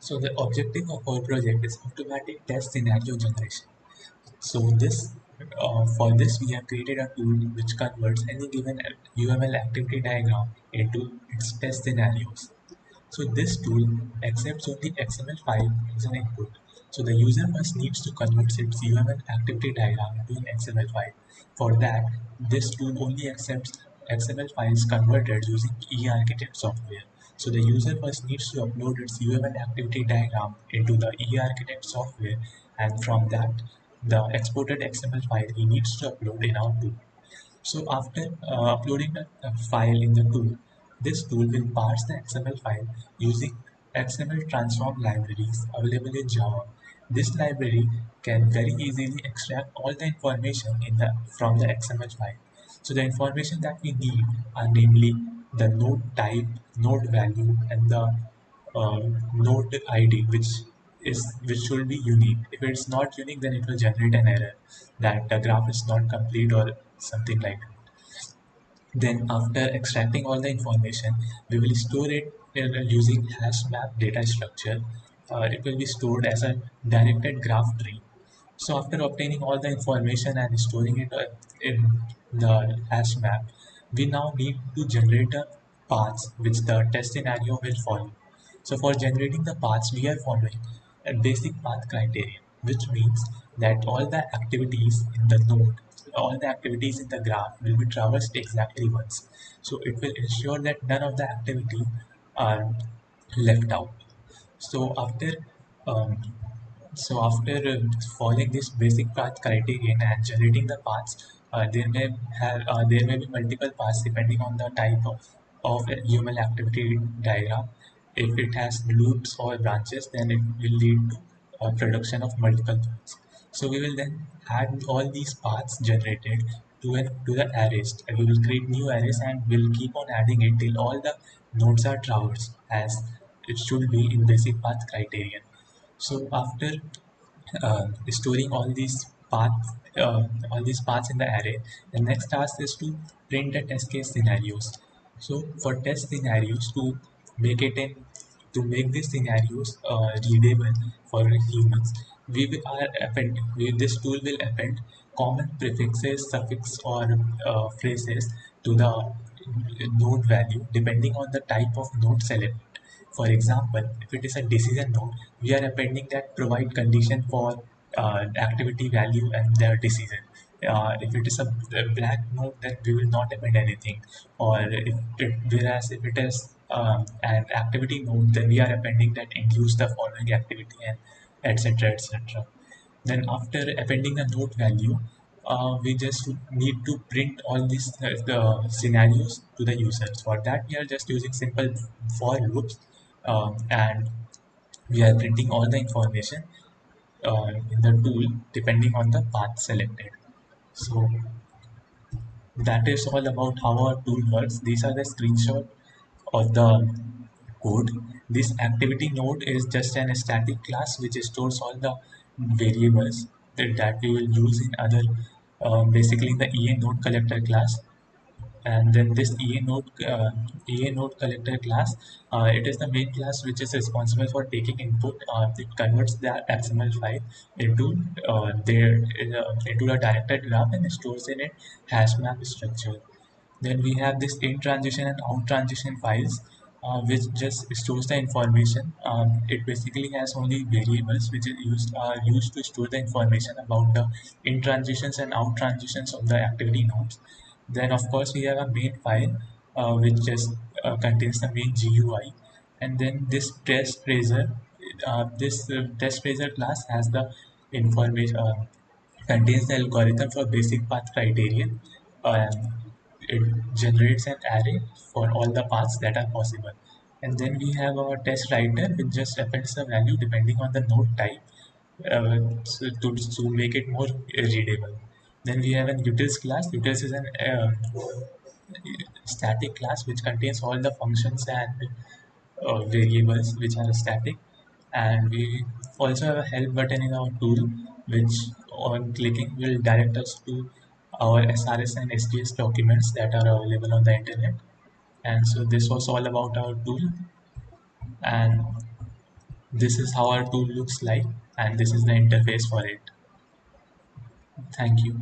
So the objective of our project is automatic test scenario generation. So for this we have created a tool which converts any given UML activity diagram into its test scenarios. So this tool accepts only XML file as an input. So the user first needs to convert its UML activity diagram into an XML file. For that, this tool only accepts XML files converted using eArchitect software. So the user first needs to upload its UML activity diagram into the eArchitect software, and from that, the exported XML file he needs to upload in our tool. So after uploading the file in the tool, this tool will parse the XML file using XML transform libraries available in Java. This library can very easily extract all the information from the XML file. So the information that we need are namely the node type, node value, and the uh, node ID, which should be unique. If it's not unique, then it will generate an error that the graph is not complete or something like that. Then after extracting all the information, we will store it using hash map data structure. It will be stored as a directed graph tree. So after obtaining all the information and storing it in the hash map, we now need to generate a paths which the test scenario will follow. So for generating the paths, we are following a basic path criterion, which means that all the activities in the node, all the activities in the graph will be traversed exactly once. So it will ensure that none of the activity are left out. So um, after following this basic path criterion and generating the paths, there may be multiple paths depending on the type of UML activity diagram. If it has loops or branches, then it will lead to production of multiple paths. So we will then add all these paths generated to the arrays. We will create new arrays and we'll keep on adding it till all the nodes are traversed as it should be in basic path criterion. So after storing all these paths in the array, the next task is to print the test case scenarios. So for test scenarios make it in to make these scenarios readable for humans, this tool will append common prefixes, suffix, or phrases to the node value depending on the type of node selected. For example, if it is a decision node, we are appending that provide condition for activity value and their decision. If it is a black node, then we will not append anything. Whereas if it is an activity node, then we are appending that includes the following activity and etc. etc. Then after appending the node value, we just need to print all these the scenarios to the users. For that, we are just using simple for loops, and we are printing all the information in the tool depending on the path selected. So that is all about how our tool works. These are the screenshot of the code. This activity node is just an static class which stores all the variables that we will use in other, basically in the EA node collector class. And then this EA node collector class, it is the main class which is responsible for taking input. It converts the XML file into into a directed graph and stores in it hash map structure. Then we have this in transition and out transition files, which just stores the information. It basically has only variables which are used to store the information about the in transitions and out transitions of the activity nodes. Then of course we have a main file, which just contains the main GUI, and then this test tracer class has the information. Contains the algorithm for basic path criterion, and it generates an array for all the paths that are possible. And then we have our test writer which just appends the value depending on the node type, to make it more readable. Then we have an utils class. Utils is an static class which contains all the functions and variables which are static. And we also have a help button in our tool which on clicking will direct us to our SRS and STS documents that are available on the internet. And so this was all about our tool, and This is how our tool looks like, and this is the interface for it. Thank you.